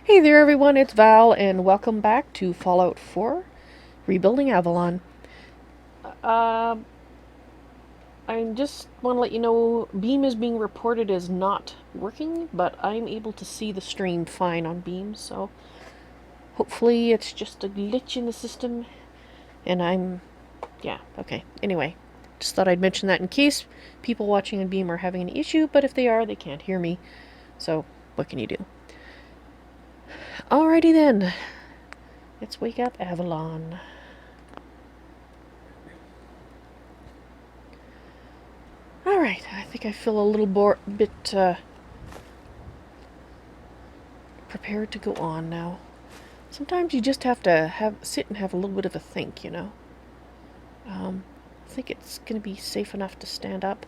Hey there everyone, it's Val and welcome back to Fallout 4, Rebuilding Avalon. Uh, I just want to let you know Beam is being reported as not working, but I'm able to see the stream fine on Beam, so hopefully it's just a glitch in the system and yeah, okay. Anyway, just thought I'd mention that in case people watching on Beam are having an issue, but if they are, they can't hear me, so what can you do? Alrighty then, let's wake up Avalon. Alright, I think I feel a little bit prepared to go on now. Sometimes you just have to sit and have a little bit of a think, you know. I think it's going to be safe enough to stand up.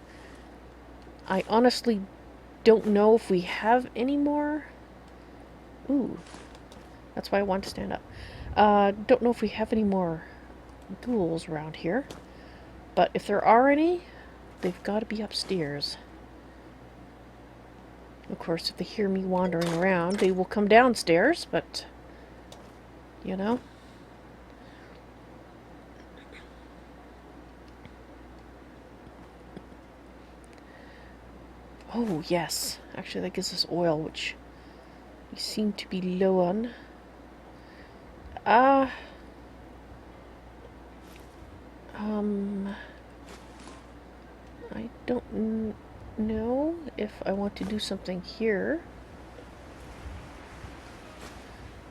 I honestly don't know if we have any more. Ooh, that's why I want to stand up. Don't know if we have any more ghouls around here. But if there are any, they've got to be upstairs. Of course, if they hear me wandering around, they will come downstairs, but, you know. Oh, yes. Actually, that gives us oil, which we seem to be low on. Uh, I don't know if I want to do something here.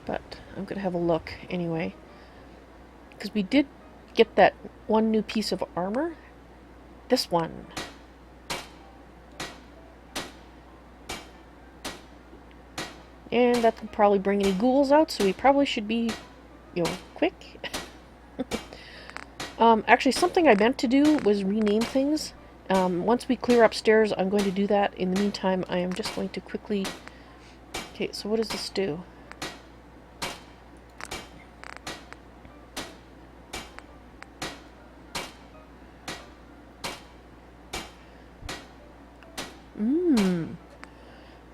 But I'm going to have a look anyway. Because we did get that one new piece of armor. This one. And that will probably bring any ghouls out, so we probably should be, you know, quick. Actually, something I meant to do was rename things. Once we clear upstairs, I'm going to do that. In the meantime, I am just going to quickly... Okay, so what does this do?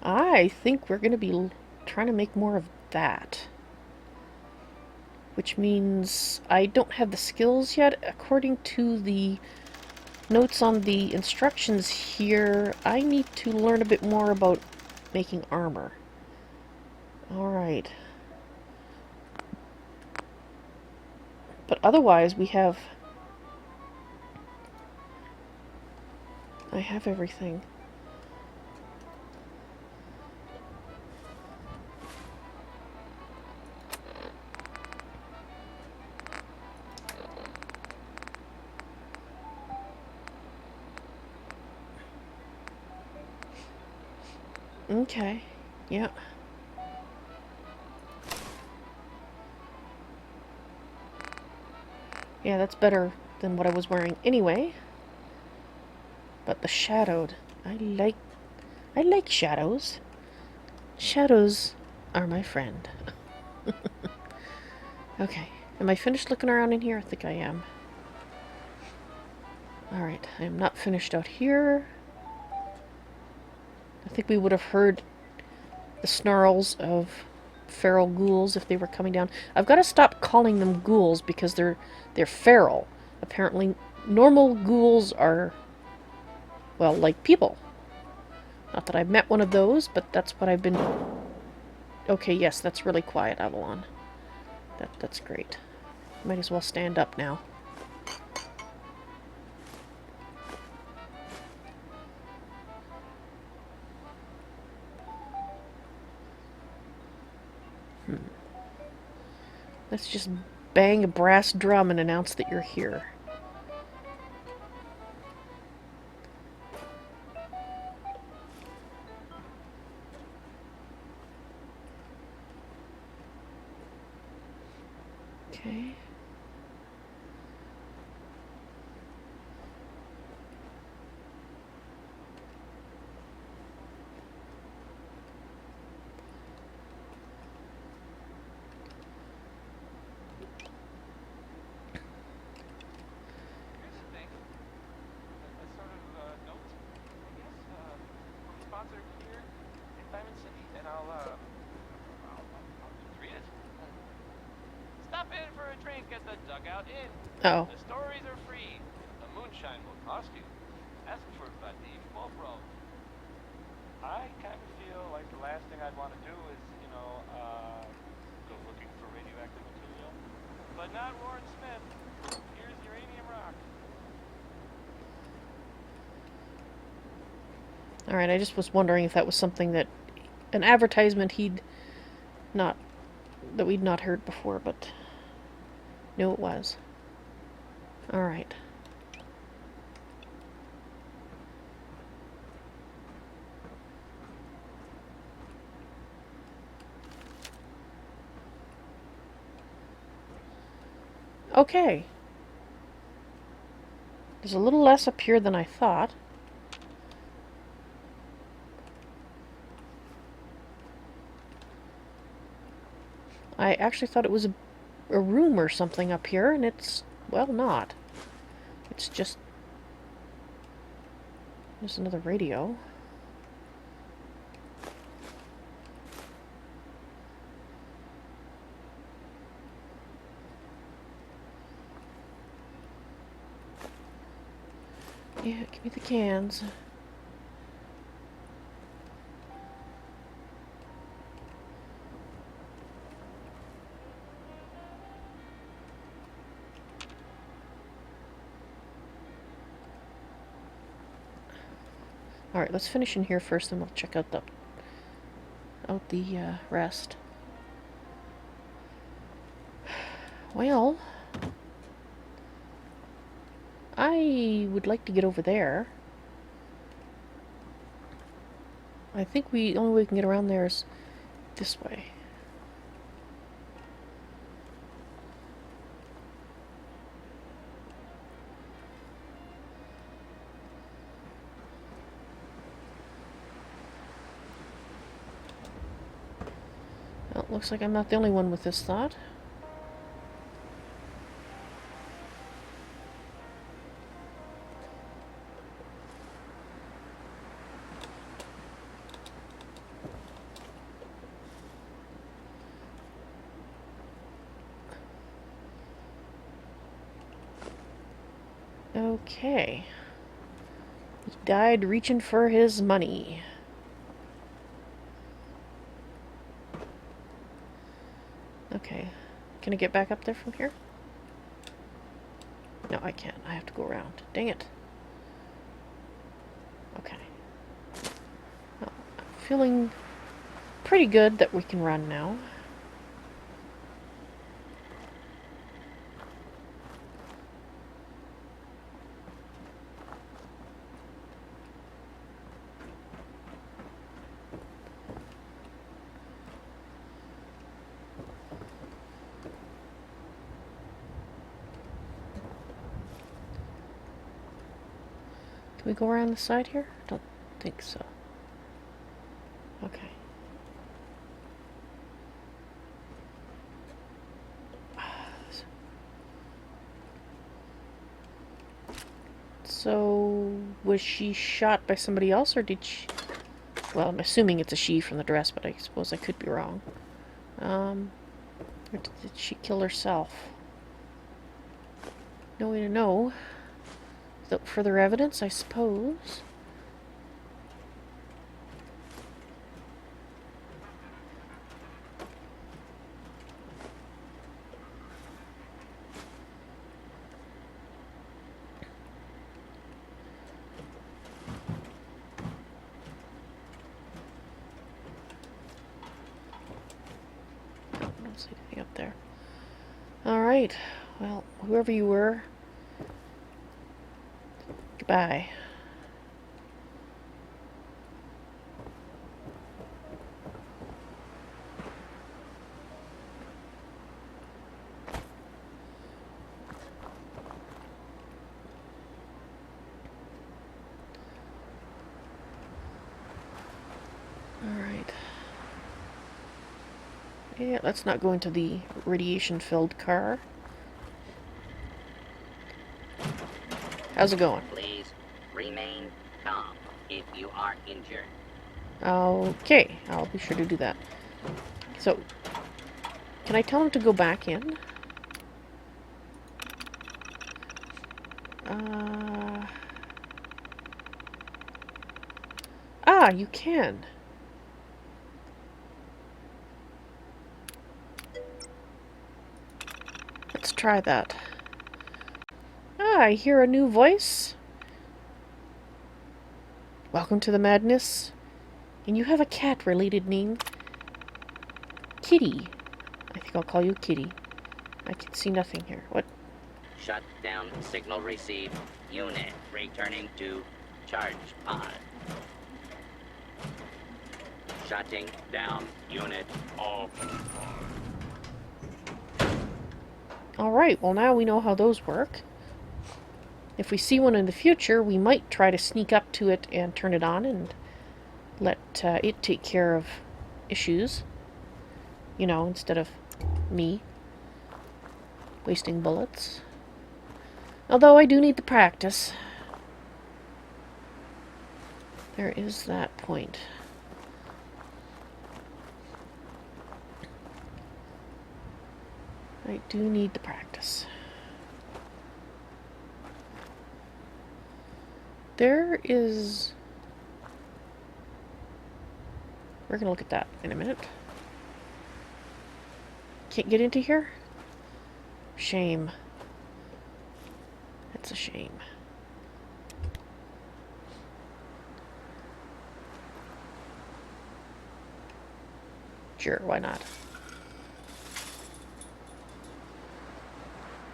I think we're going to be trying to make more of that. Which means I don't have the skills yet. According to the notes on the instructions here, I need to learn a bit more about making armor. Alright. But otherwise, I have everything. Okay. Yeah. Yeah, that's better than what I was wearing anyway. But the shadowed. I like shadows. Shadows are my friend. Okay. Am I finished looking around in here? I think I am. Alright, I am not finished out here. I think we would have heard the snarls of feral ghouls if they were coming down. I've got to stop calling them ghouls because they're feral. Apparently, normal ghouls are, well, like people. Not that I've met one of those, but that's what I've been... Okay, yes, that's really quiet, Avalon. That's great. Might as well stand up now. Let's just bang a brass drum and announce that you're here. Okay. can't get the dugout in. Oh. The stories are free. The moonshine will cost you. Ask for Vadim Bobrov. I kind of feel like the last thing I'd want to do is, go looking for radioactive material. But not Warren Smith. Here's uranium rock. Alright, I just was wondering if that was something that... an advertisement he'd not... that we'd not heard before, but... no, it was. Alright. Okay. There's a little less up here than I thought. I actually thought it was a room or something up here, and it's, well, not. It's just... there's another radio. Yeah, give me the cans. Alright, let's finish in here first, then we'll check out the rest. Well, I would like to get over there. I think the only way we can get around there is this way. Well, looks like I'm not the only one with this thought. Okay. He died reaching for his money. Okay. Can I get back up there from here? No, I can't. I have to go around. Dang it. Okay. Well, I'm feeling pretty good that we can run now. Can we go around the side here? Don't think so. Okay. So, was she shot by somebody else, or did she... well, I'm assuming it's a she from the dress, but I suppose I could be wrong. Or did she kill herself? No way to know. Without further evidence, I suppose. I don't see anything up there. Alright. Well, whoever you were, goodbye. Alright. Yeah, let's not go into the radiation-filled car. How's it going? Please remain calm if you are injured. Okay, I'll be sure to do that. So, can I tell him to go back in? Uh... Ah, you can. Let's try that. Ah, I hear a new voice. Welcome to the madness. And you have a cat-related name. Kitty. I think I'll call you Kitty. I can see nothing here. What? Shut down signal received. Unit returning to charge pod. Shutting down unit off. Alright, well now we know how those work. If we see one in the future, we might try to sneak up to it and turn it on and let it take care of issues. You know, instead of me wasting bullets. Although I do need the practice. There is that point. I do need the practice. There is... We're gonna look at that in a minute. Can't get into here? Shame. That's a shame. Sure, why not?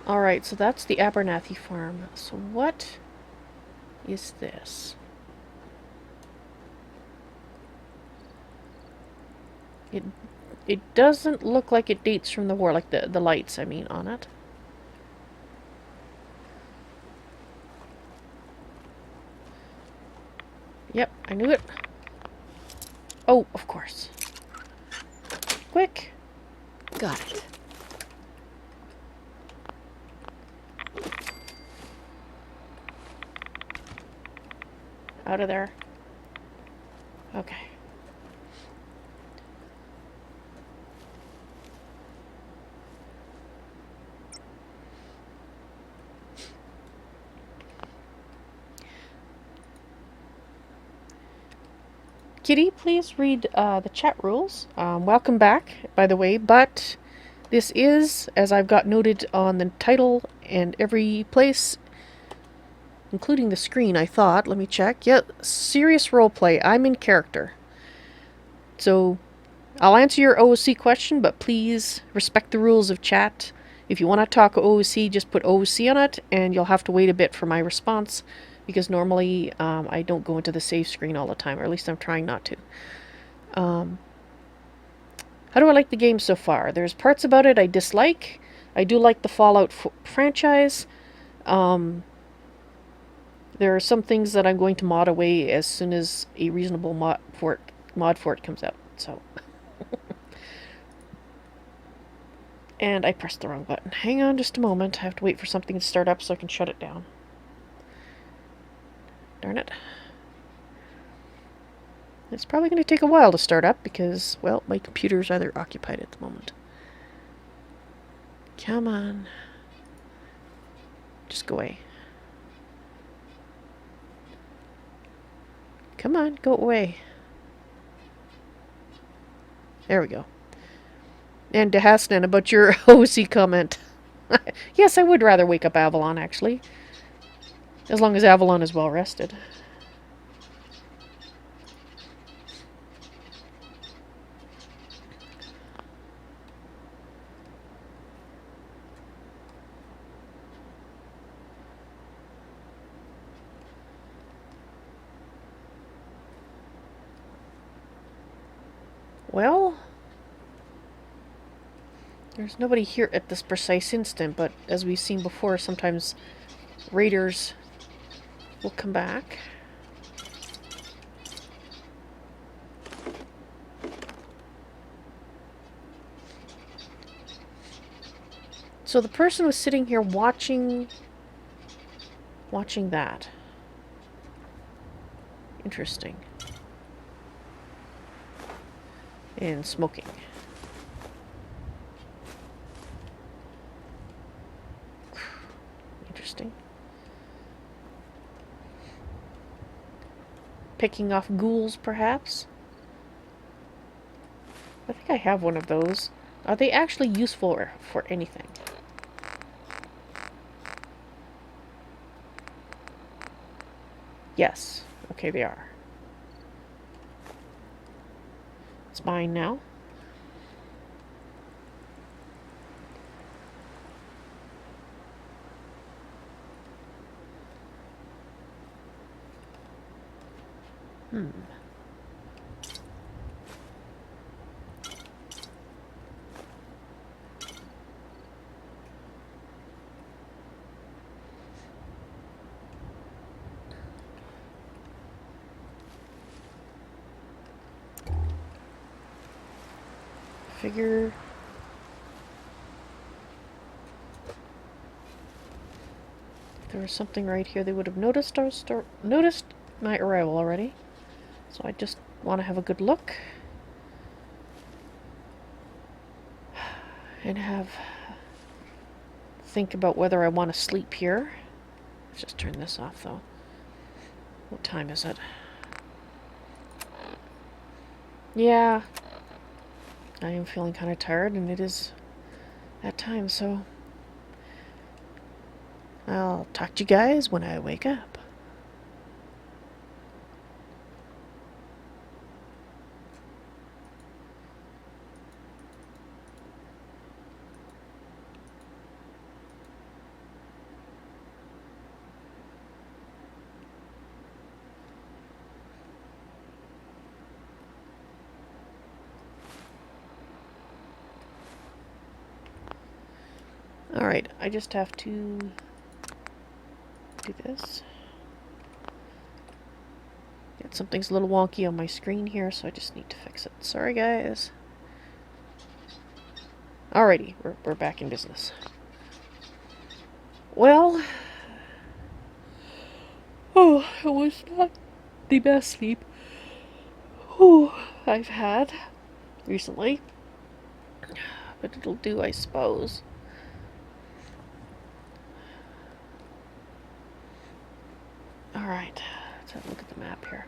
Alright, so that's the Abernathy farm. So what is this? It doesn't look like it dates from the war, like the lights, I mean, on it. Yep, I knew it. Oh, of course. Quick! Got it. Out of there. Okay. Kitty, please read the chat rules. Welcome back, by the way, but this is, as I've got noted on the title and every place, including the screen, I thought. Let me check. Yep, serious roleplay. I'm in character. So, I'll answer your OOC question, but please respect the rules of chat. If you want to talk OOC, just put OOC on it, and you'll have to wait a bit for my response, because normally I don't go into the save screen all the time, or at least I'm trying not to. How do I like the game so far? There's parts about it I dislike. I do like the Fallout franchise. There are some things that I'm going to mod away as soon as a reasonable mod for it comes out. So, and I pressed the wrong button. Hang on just a moment. I have to wait for something to start up so I can shut it down. Darn it. It's probably going to take a while to start up because, well, my computer's either occupied at the moment. Come on. Just go away. Come on, go away. There we go. And to Hasnan about your OC comment. Yes, I would rather wake up Avalon, actually. As long as Avalon is well rested. Well, there's nobody here at this precise instant, but as we've seen before, sometimes raiders will come back. So the person was sitting here watching that. Interesting. And smoking. Interesting. picking off ghouls, perhaps. I think I have one of those. Are they actually useful for anything? Yes. Okay, they are. It's mine now. Figure... If there was something right here, they would have noticed noticed my arrival already. So I just want to have a good look. And think about whether I want to sleep here. Let's just turn this off, though. What time is it? Yeah. I am feeling kind of tired, and it is that time, so... I'll talk to you guys when I wake up. Alright, I just have to do this. Something's a little wonky on my screen here, so I just need to fix it. Sorry, guys. Alrighty, we're back in business. Well... Oh, it was not the best sleep I've had recently. But it'll do, I suppose. Alright, let's have a look at the map here.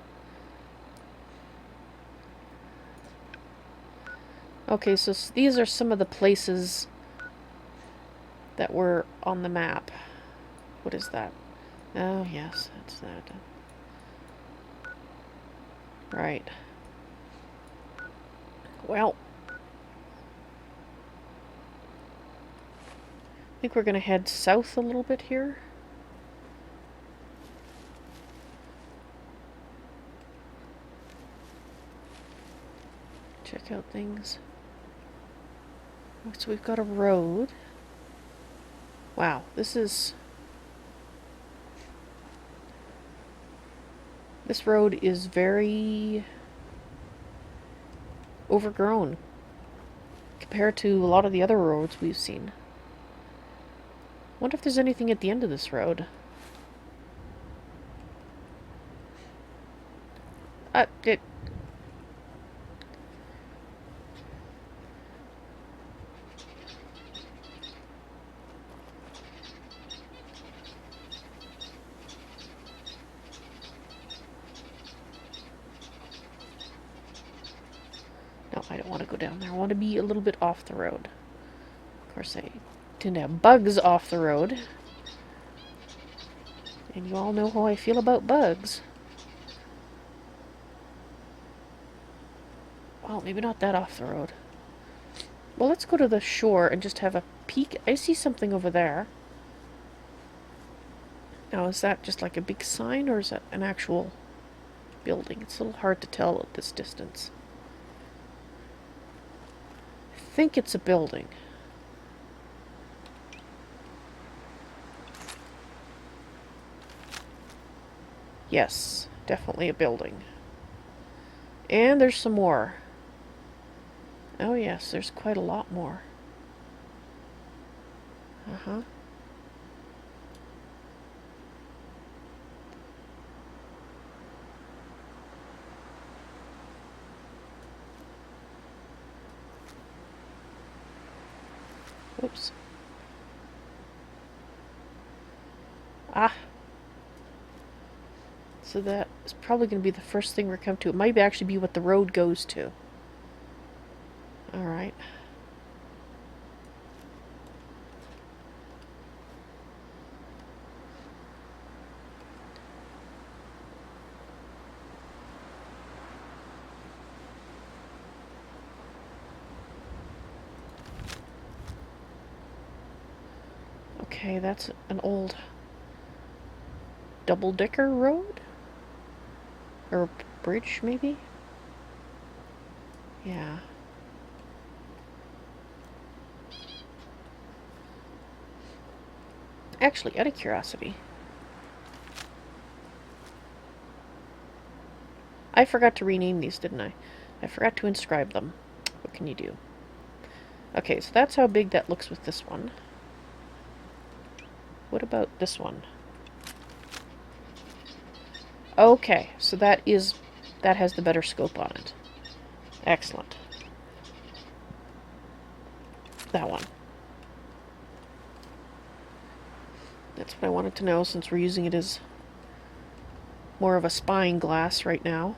Okay, so these are some of the places that were on the map. What is that? Oh, yes, that's that. Right. Well, I think we're going to head south a little bit here. Check out things. So we've got a road. Wow, this road is very overgrown compared to a lot of the other roads we've seen. Wonder if there's anything at the end of this road. No, I don't want to go down there. I want to be a little bit off the road. Of course, I tend to have bugs off the road. And you all know how I feel about bugs. Well, maybe not that off the road. Well, let's go to the shore and just have a peek. I see something over there. Now, is that just like a big sign, or is that an actual building? It's a little hard to tell at this distance. I think it's a building. Yes, definitely a building. And there's some more. Oh yes, there's quite a lot more. Uh-huh. Oops. So that is probably going to be the first thing we come to. It might actually be what the road goes to. Alright. Okay, that's an old double-decker road? Or bridge, maybe? Yeah. Actually, out of curiosity, I forgot to rename these, didn't I? I forgot to inscribe them. What can you do? Okay, so that's how big that looks with this one. What about this one? Okay, so that has the better scope on it. Excellent. That one. That's what I wanted to know, since we're using it as more of a spying glass right now.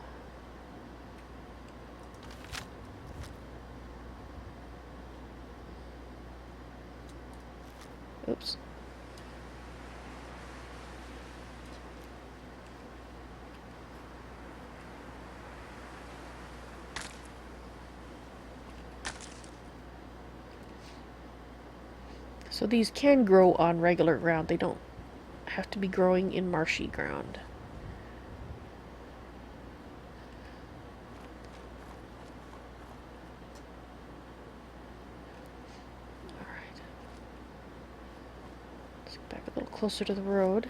Oops. So these can grow on regular ground. They don't have to be growing in marshy ground. Alright. Let's get back a little closer to the road.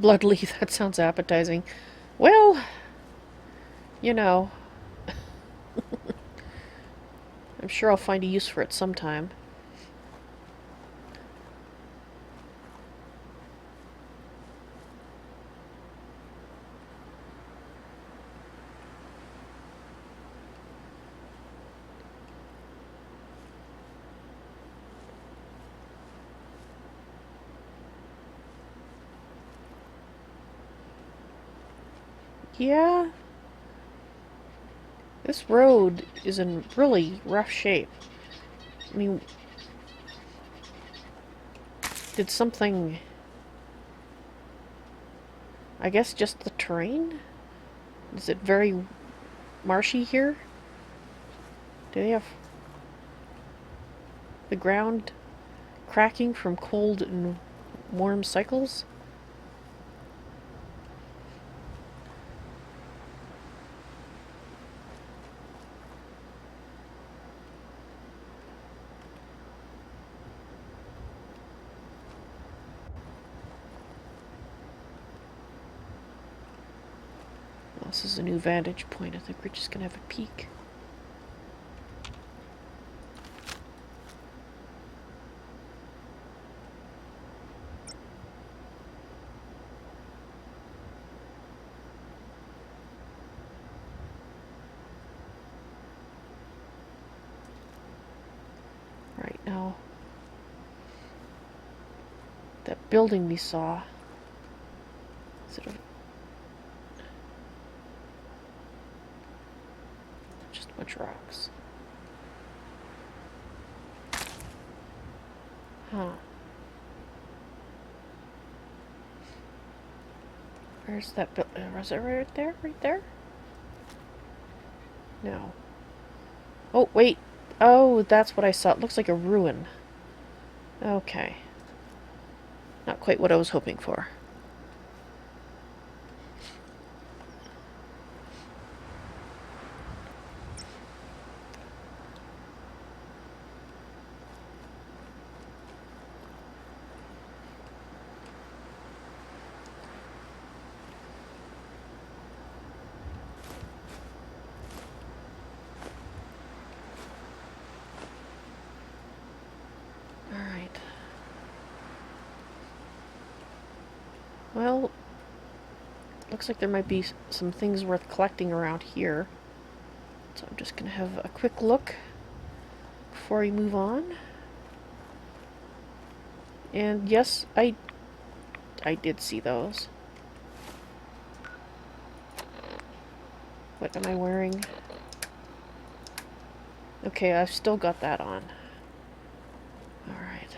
Bloodleaf, that sounds appetizing. Well, you know, I'm sure I'll find a use for it sometime. Yeah, this road is in really rough shape. I mean, did something... I guess just the terrain? Is it very marshy here? Do they have the ground cracking from cold and warm cycles? This is a new vantage point. I think we're just gonna have a peek. Right now, that building we saw, sort of just a bunch of rocks. Huh. Where's that building? Was it right there? Right there? No. Oh, wait. Oh, that's what I saw. It looks like a ruin. Okay. Not quite what I was hoping for. Alright. Well, looks like there might be some things worth collecting around here. So I'm just going to have a quick look before we move on. And yes, I did see those. What am I wearing? Okay, I've still got that on. Alright.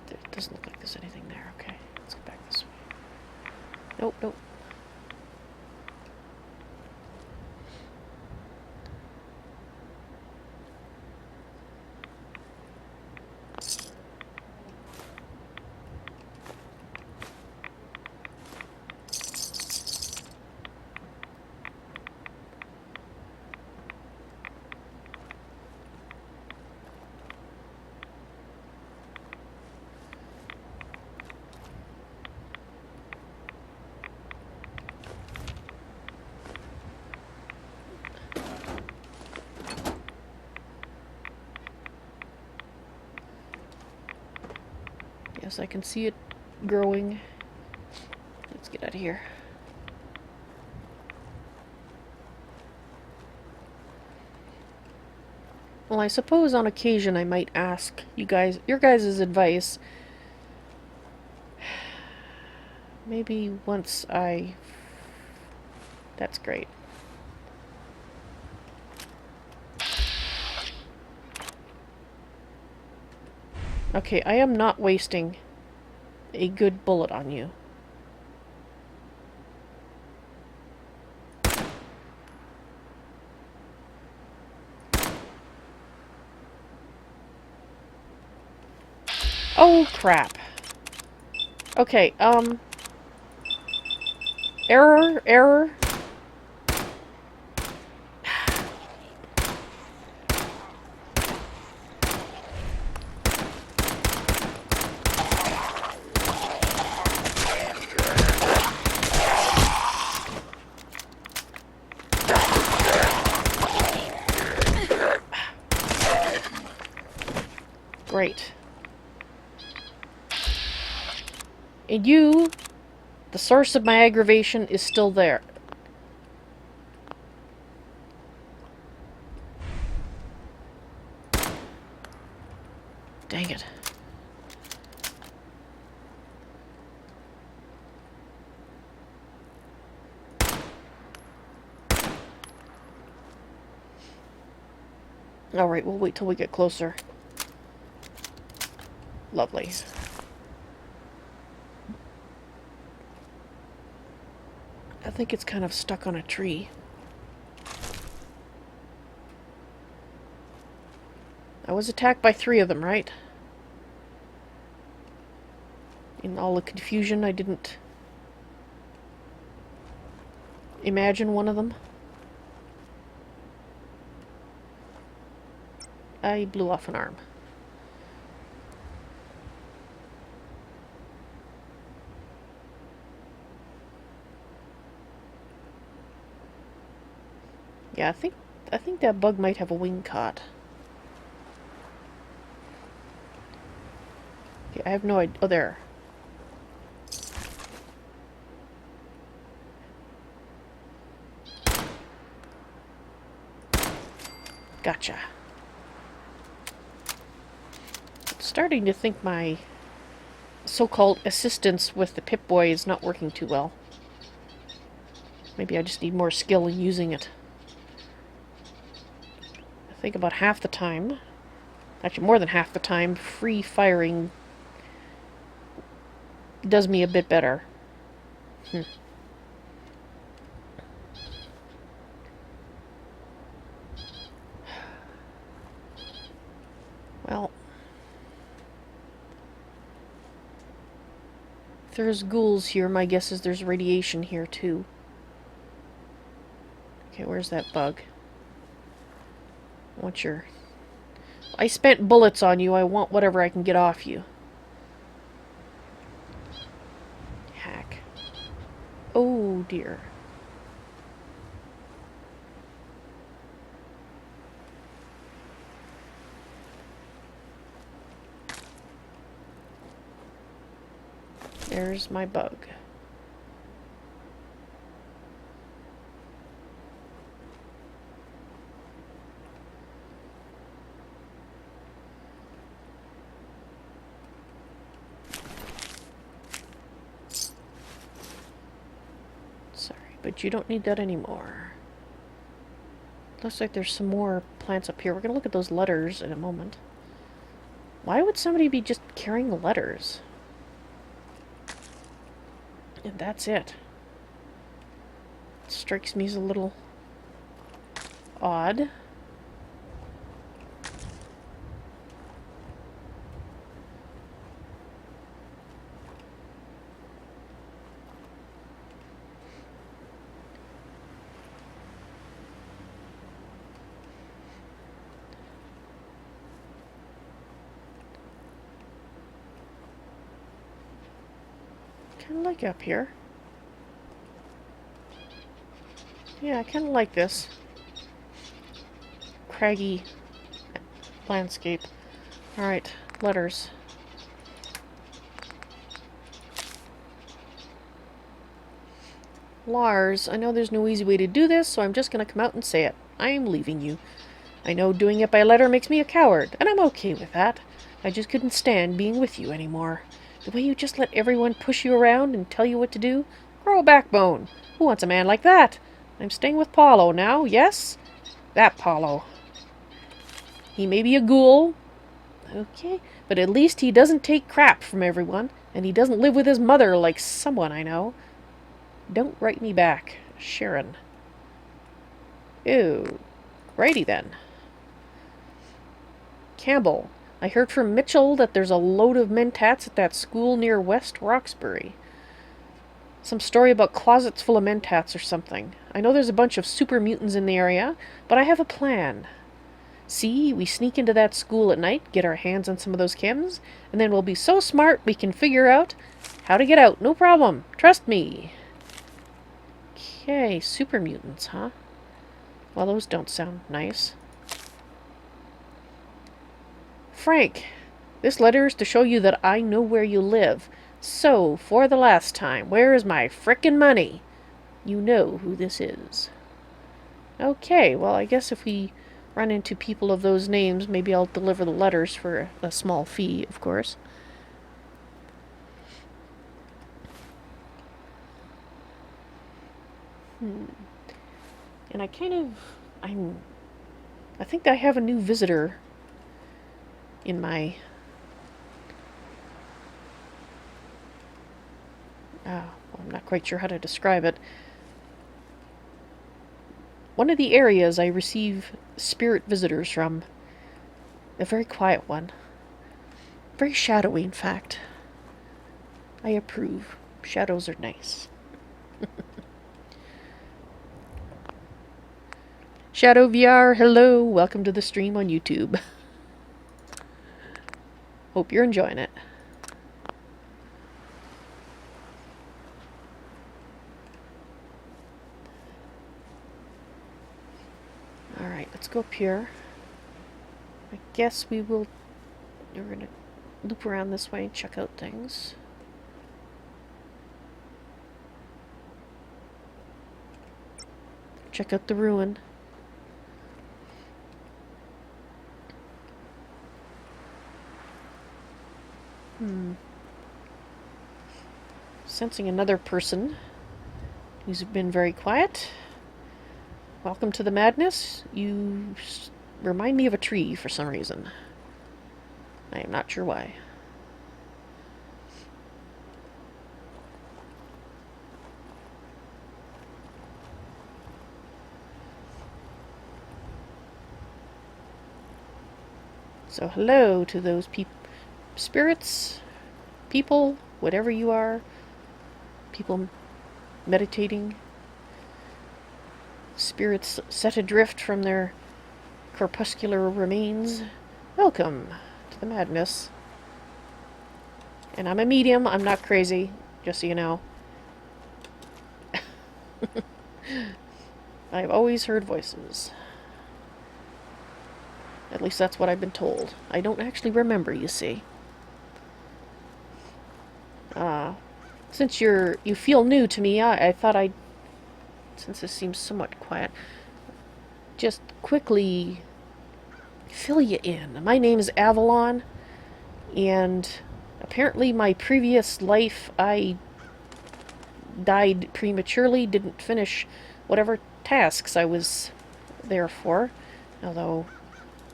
It doesn't look like there's anything there. Okay, let's go back this way. Nope, nope. Yes, I can see it growing. Let's get out of here. Well, I suppose on occasion I might ask you guys, your guys' advice. Maybe once I... That's great. Okay, I am not wasting a good bullet on you. Oh, crap. Okay, error. Great. And you, the source of my aggravation, is still there. Dang it. Alright, we'll wait till we get closer. Lovely. I think it's kind of stuck on a tree. I was attacked by 3 of them, right? In all the confusion, I didn't imagine one of them. I blew off an arm. Yeah, I think that bug might have a wing caught. Okay, I have no idea. Oh, there. Gotcha. I'm starting to think my so-called assistance with the Pip-Boy is not working too well. Maybe I just need more skill in using it. I think about half the time, actually more than half the time, free firing does me a bit better. Well, if there's ghouls here, my guess is there's radiation here too. Okay, where's that bug? I want your... I spent bullets on you. I want whatever I can get off you. Hack. Oh dear. There's my bug. Sorry, but you don't need that anymore. Looks like there's some more plants up here. We're gonna look at those letters in a moment. Why would somebody be just carrying letters? And that's it. Strikes me as a little odd. Kind of like up here. Yeah, I kind of like this craggy landscape. Alright, letters. Lars, I know there's no easy way to do this, so I'm just gonna come out and say it. I'm leaving you. I know doing it by letter makes me a coward, and I'm okay with that. I just couldn't stand being with you anymore. The way you just let everyone push you around and tell you what to do? Grow a backbone. Who wants a man like that? I'm staying with Paulo now, yes? That Paulo. He may be a ghoul, okay, but at least he doesn't take crap from everyone, and he doesn't live with his mother like someone I know. Don't write me back, Sharon. Ew. Righty then. Campbell, I heard from Mitchell that there's a load of mentats at that school near West Roxbury. Some story about closets full of mentats or something. I know there's a bunch of super mutants in the area, but I have a plan. See, we sneak into that school at night, get our hands on some of those chems, and then we'll be so smart we can figure out how to get out. No problem. Trust me. Okay, super mutants, huh? Well, those don't sound nice. Frank, this letter is to show you that I know where you live. So, for the last time, where is my frickin' money? You know who this is. Okay, well, I guess if we run into people of those names, maybe I'll deliver the letters for a small fee, of course. And I think I have a new visitor in my... I'm not quite sure how to describe it. One of the areas I receive spirit visitors from. A very quiet one. Very shadowy, in fact. I approve. Shadows are nice. Shadow VR, hello. Welcome to the stream on YouTube. Hope you're enjoying it. Alright, let's go up here. I guess we're gonna loop around this way and check out things. Check out the ruin. Sensing another person who's been very quiet. Welcome to the madness. You remind me of a tree for some reason. I am not sure why. So hello to those spirits, people, whatever you are, people meditating, spirits set adrift from their corpuscular remains. Welcome to the madness. And I'm a medium, I'm not crazy, just so you know. I've always heard voices. At least that's what I've been told. I don't actually remember, you see. Since you feel new to me, I thought I'd, since this seems somewhat quiet, just quickly fill you in. My name is Avalon, and apparently my previous life I died prematurely, didn't finish whatever tasks I was there for. Although,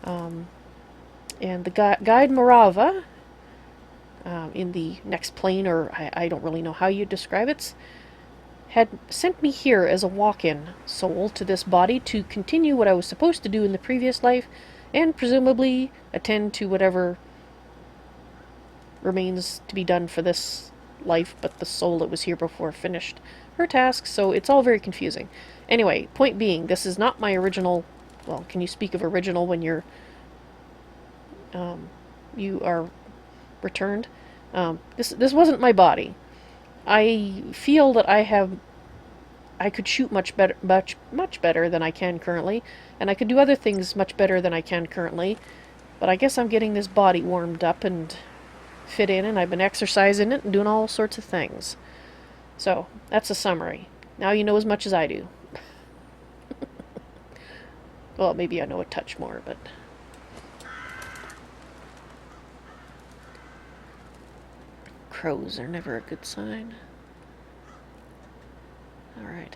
and the guide Morava, in the next plane, or I don't really know how you describe it, had sent me here as a walk-in soul to this body to continue what I was supposed to do in the previous life, and presumably attend to whatever remains to be done for this life, but the soul that was here before finished her task, so it's all very confusing. Anyway, point being, this is not my original. Well, can you speak of original when you are returned? This wasn't my body. I feel that I could shoot much better than I can currently, and I could do other things much better than I can currently. But I guess I'm getting this body warmed up and fit in, and I've been exercising it and doing all sorts of things. So, that's a summary. Now you know as much as I do. Well, maybe I know a touch more, but... Crows are never a good sign. Alright.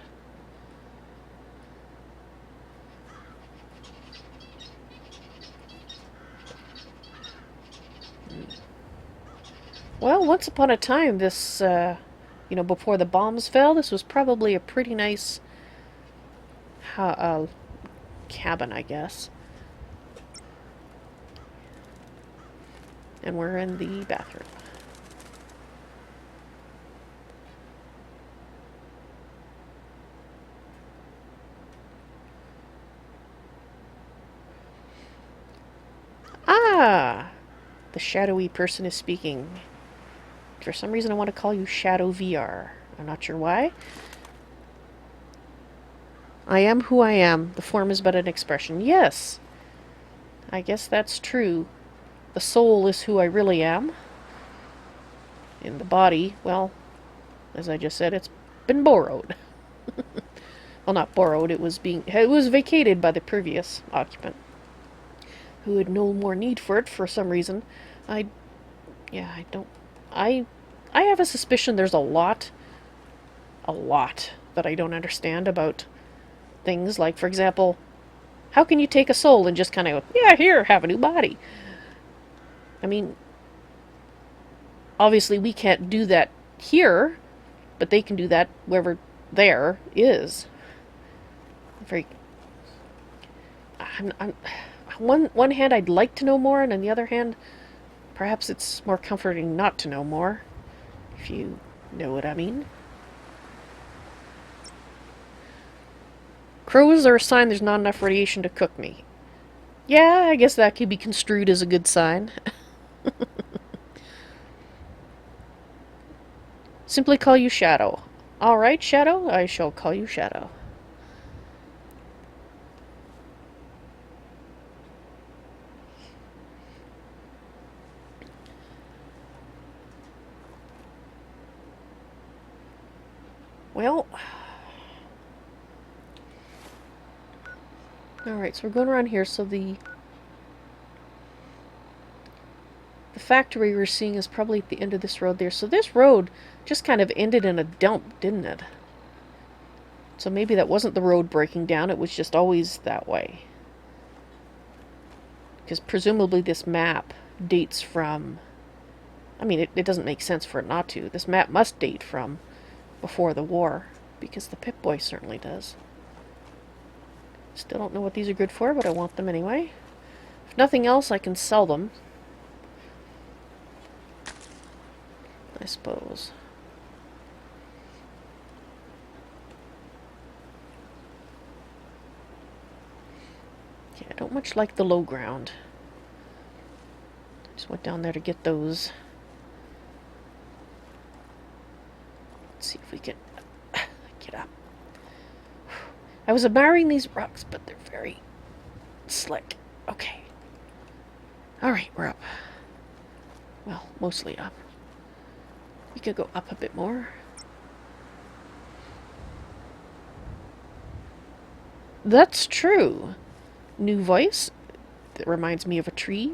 Well, once upon a time, this, before the bombs fell, this was probably a pretty nice cabin, I guess. And we're in the bathroom. Ah! The shadowy person is speaking. For some reason I want to call you Shadow VR. I'm not sure why. I am who I am. The form is but an expression. Yes! I guess that's true. The soul is who I really am. And the body, well, as I just said, it's been borrowed. Well, not borrowed, it was vacated by the previous occupant, who had no more need for it for some reason. I have a suspicion there's a lot that I don't understand about things. Like, for example, how can you take a soul and just kind of go, yeah, here, have a new body? I mean, obviously we can't do that here, but they can do that wherever there is. Very... on one hand, I'd like to know more, and on the other hand, perhaps it's more comforting not to know more, if you know what I mean. Crows are a sign there's not enough radiation to cook me. Yeah, I guess that could be construed as a good sign. Simply call you Shadow. Alright, Shadow, I shall call you Shadow. Well... Alright, so we're going around here, so the factory we're seeing is probably at the end of this road there. So this road just kind of ended in a dump, didn't it? So maybe that wasn't the road breaking down, it was just always that way. Because presumably this map dates from... I mean, it doesn't make sense for it not to. This map must date from before the war, because the Pip-Boy certainly does. Still don't know what these are good for, but I want them anyway. If nothing else, I can sell them, I suppose. Yeah, I don't much like the low ground. Just went down there to get those. Let's see if we can get up. I was admiring these rocks, but they're very slick. Okay. Alright, we're up. Well, mostly up. You could go up a bit more. That's true. New voice. That reminds me of a tree.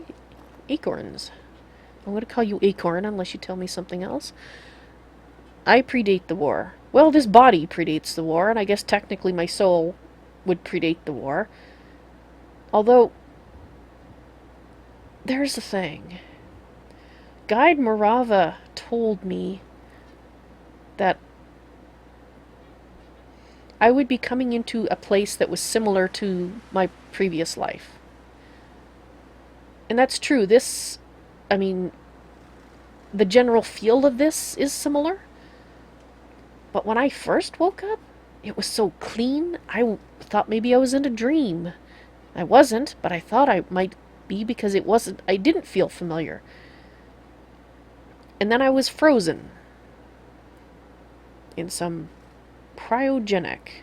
Acorns. I'm going to call you Acorn unless you tell me something else. I predate the war. Well, this body predates the war, and I guess technically my soul would predate the war. Although, there's the thing. Guide Morava told me that I would be coming into a place that was similar to my previous life. And that's true. I mean, the general feel of this is similar. But when I first woke up, it was so clean, I thought maybe I was in a dream. I wasn't, but I thought I might be because I didn't feel familiar. And then I was frozen in some cryogenic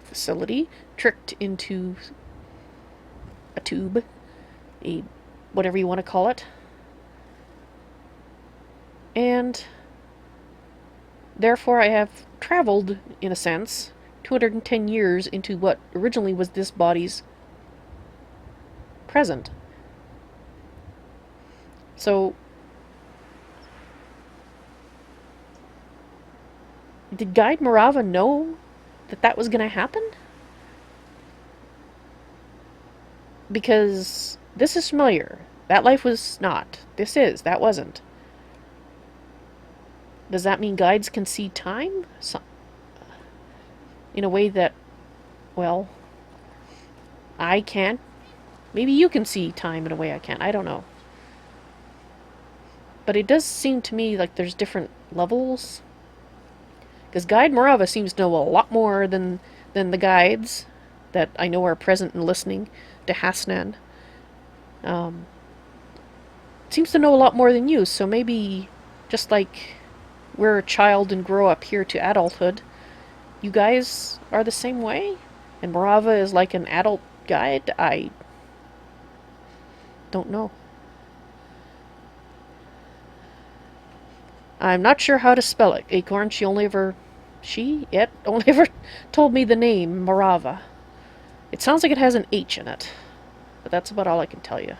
facility, tricked into a tube, whatever you want to call it. And therefore I have traveled, in a sense, 210 years into what originally was this body's present. So, did Guide Morava know that that was going to happen? Because this is familiar. That life was not. This is. That wasn't. Does that mean guides can see time? In a way that, well, I can't. Maybe you can see time in a way I can't. I don't know. But it does seem to me like there's different levels. Because Guide Morava seems to know a lot more than the guides that I know are present and listening to Hasnan. Seems to know a lot more than you, so maybe just like we're a child and grow up here to adulthood, you guys are the same way? And Morava is like an adult guide? I don't know. I'm not sure how to spell it, Acorn. She only ever told me the name, Morava. It sounds like it has an H in it, but that's about all I can tell you.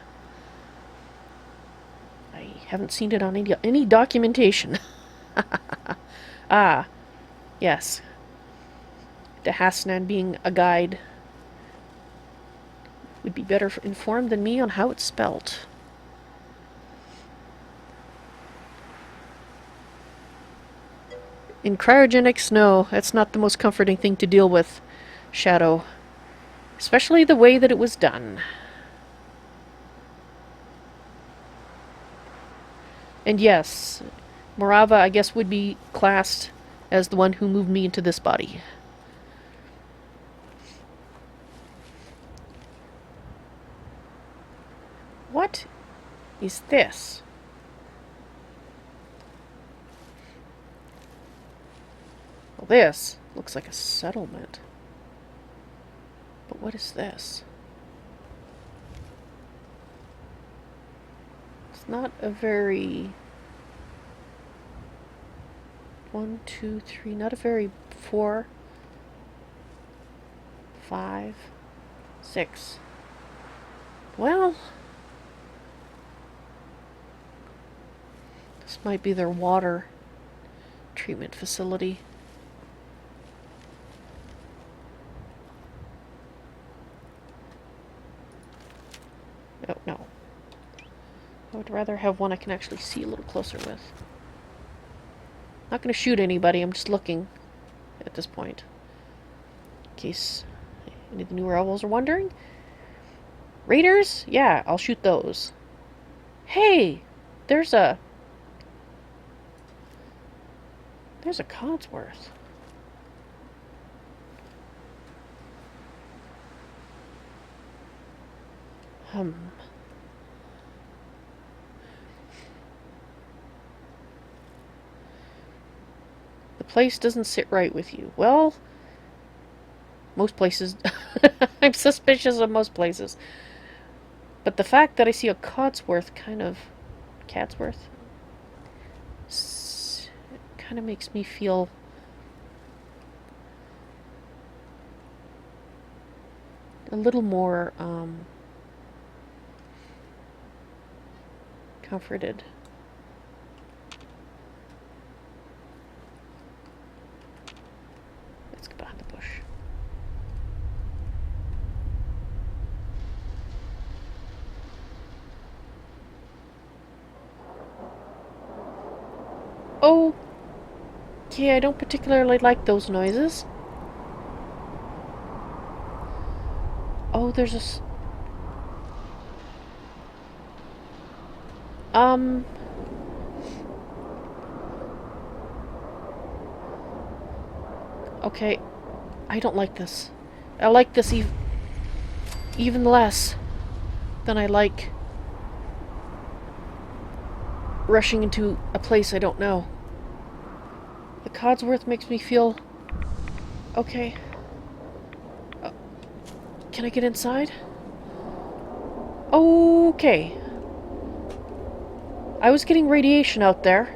I haven't seen it on any documentation. Ah, yes. De Hasnan being a guide would be better informed than me on how it's spelt. In cryogenics, no, that's not the most comforting thing to deal with, Shadow. Especially the way that it was done. And yes, Morava, I guess, would be classed as the one who moved me into this body. What is this? Well, this looks like a settlement. But what is this? It's not a very... 1, 2, 3, not a very... 4, 5, 6. Well... This might be their water treatment facility. Oh, no. I would rather have one I can actually see a little closer with. Not going to shoot anybody, I'm just looking at this point. In case any of the newer owls are wondering. Raiders? Yeah, I'll shoot those. Hey! There's a Codsworth. The place doesn't sit right with you. Well, most places. I'm suspicious of most places. But the fact that I see a Codsworth kind of... Cadsworth? kind of makes me feel a little more comforted. Let's go behind the bush. Okay, I don't particularly like those noises. Oh, there's a okay, I don't like this. I like this even less than I like rushing into a place I don't know. The Codsworth makes me feel okay. Can I get inside? Okay. I was getting radiation out there.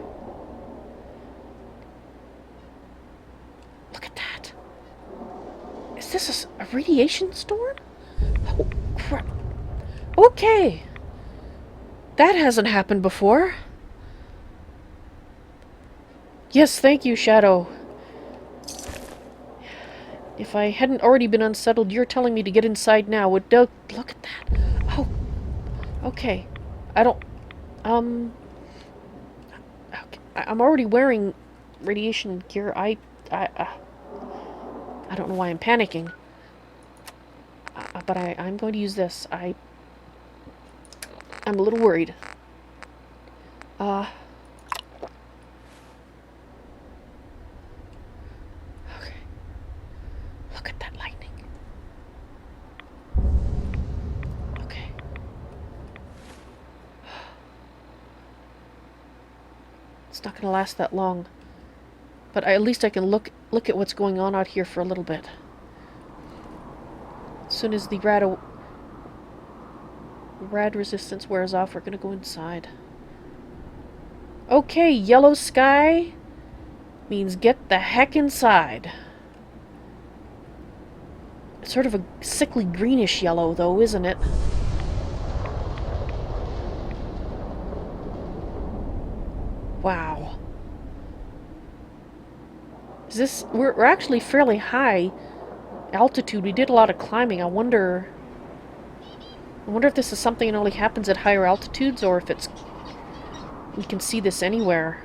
Look at that. Is this a radiation storm? Oh, crap. Okay. That hasn't happened before. Yes, thank you, Shadow. If I hadn't already been unsettled, you're telling me to get inside now. Look at that. Oh, okay. I don't... Okay. I'm already wearing radiation gear. I don't know why I'm panicking. But I'm going to use this. I'm a little worried. Okay. Look at that lightning. Okay. It's not going to last that long. But at least I can look at what's going on out here for a little bit. As soon as the rad resistance wears off, we're going to go inside. Okay, yellow sky means get the heck inside. It's sort of a sickly greenish yellow, though, isn't it? Wow. Is this... We're actually fairly high altitude. We did a lot of climbing. I wonder if this is something that only happens at higher altitudes, or if it's... we can see this anywhere.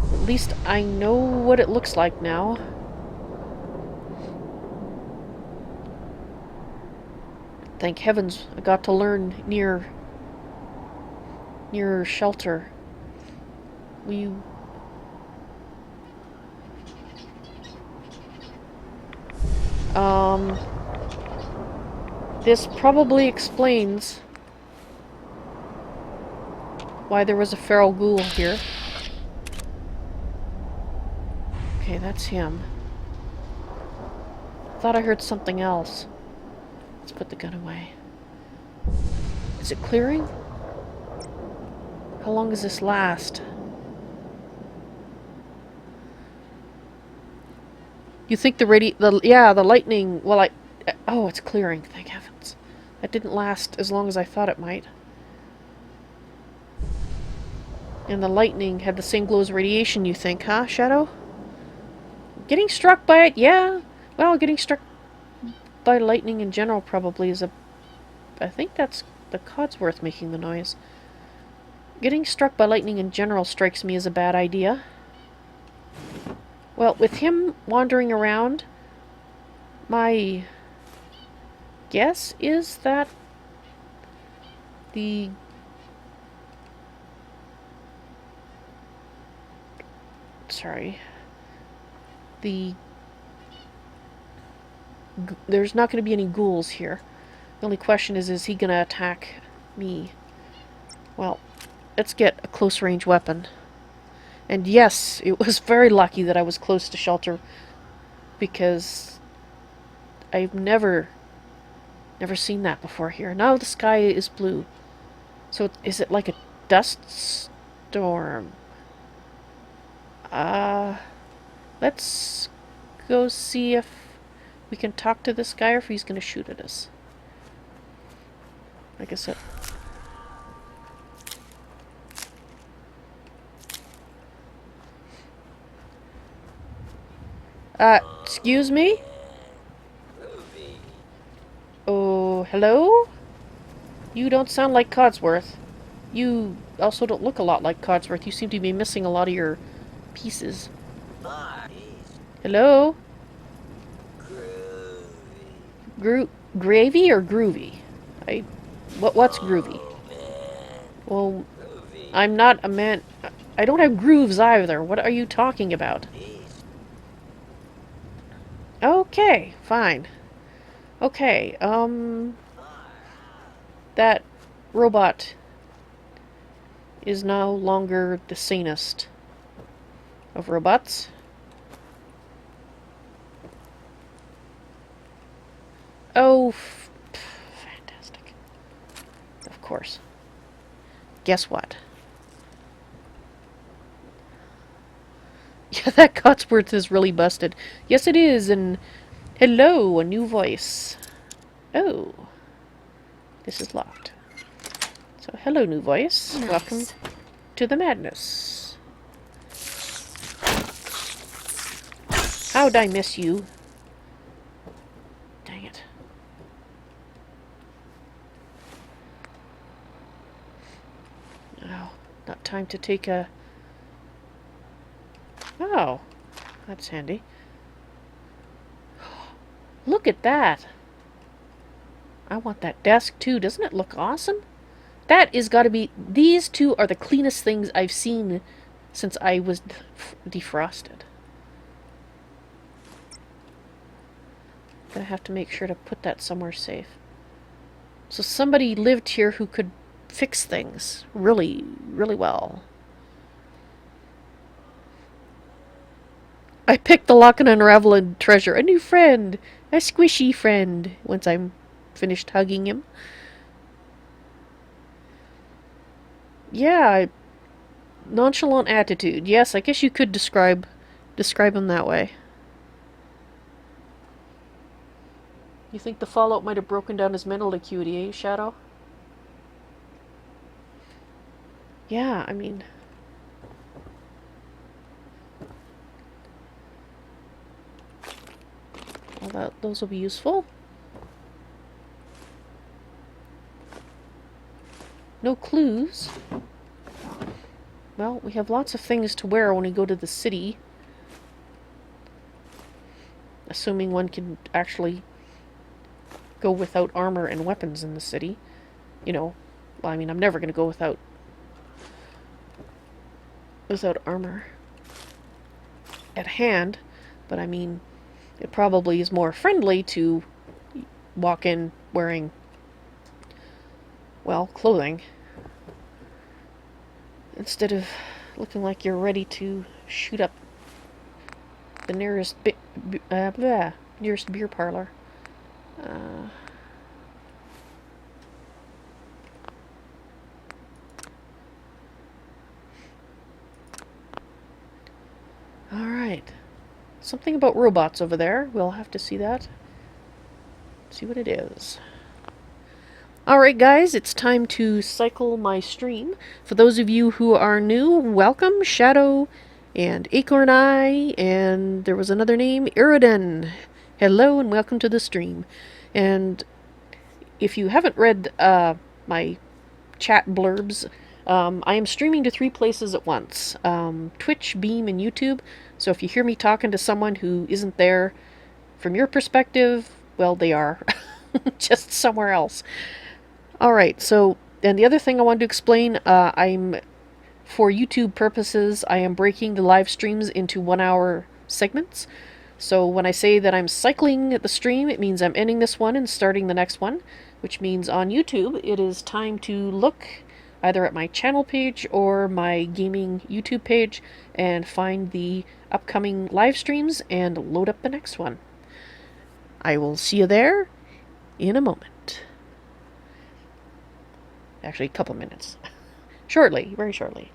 At least I know what it looks like now. Thank heavens I got to learn near shelter. This probably explains why there was a feral ghoul here. Okay, that's him. Thought I heard something else. Let's put the gun away. Is it clearing? How long does this last? You think the lightning... Well, oh, it's clearing, thank heavens. That didn't last as long as I thought it might. And the lightning had the same glow as radiation, you think, huh, Shadow? Getting struck by it, yeah. Well, getting struck by lightning in general probably is a... I think that's the Codsworth making the noise. Getting struck by lightning in general strikes me as a bad idea. Well, with him wandering around, my guess is that the... Sorry. There's not going to be any ghouls here. The only question is he going to attack me? Well, let's get a close-range weapon. And yes, it was very lucky that I was close to shelter, because I've never seen that before here. Now the sky is blue. So is it like a dust storm? Let's go see if we can talk to this guy or if he's gonna shoot at us. Like I said. Excuse me? Oh, hello? You don't sound like Codsworth. You also don't look a lot like Codsworth. You seem to be missing a lot of your pieces. Hello? Gravy or groovy? What's groovy? Well, I'm not a man. I don't have grooves either. What are you talking about? Okay, fine. Okay, that robot is no longer the sanest of robots. Oh, fantastic. Of course. Guess what? Yeah, that Cotsworth is really busted. Yes, it is, and hello, a new voice. Oh, this is locked. So, hello, new voice. Nice. Welcome to the madness. How'd I miss you? Dang it. Oh, not time to take a... Oh, that's handy. Look at that. I want that desk too. Doesn't it look awesome? That is gotta be... These two are the cleanest things I've seen since I was defrosted. Gonna have to make sure to put that somewhere safe. So somebody lived here who could fix things really, really well. I picked the lock and unravel treasure. A new friend. A squishy friend. Once I'm finished hugging him. Yeah. Nonchalant attitude. Yes, I guess you could describe him that way. You think the fallout might have broken down his mental acuity, eh, Shadow? Yeah, I mean... Well, those will be useful. No clues. Well, we have lots of things to wear when we go to the city. Assuming one can actually go without armor and weapons in the city. You know, well, I mean, I'm never going to go without armor at hand, but I mean, it probably is more friendly to walk in wearing, well, clothing, instead of looking like you're ready to shoot up the nearest nearest beer parlor. Alright. Something about robots over there. We'll have to see that. See what it is. Alright guys, it's time to cycle my stream. For those of you who are new, welcome, Shadow and Acorn Eye, and there was another name, Iridan. Hello and welcome to the stream. And if you haven't read my chat blurbs, I am streaming to 3 places at once. Twitch, Beam, and YouTube. So if you hear me talking to someone who isn't there, from your perspective, well, they are. Just somewhere else. Alright, so, and the other thing I wanted to explain, for YouTube purposes, I am breaking the live streams into 1-hour segments. So when I say that I'm cycling the stream, it means I'm ending this one and starting the next one, which means on YouTube, it is time to look either at my channel page or my gaming YouTube page and find the upcoming live streams and load up the next one. I will see you there in a moment. Actually, a couple minutes. Shortly, very shortly.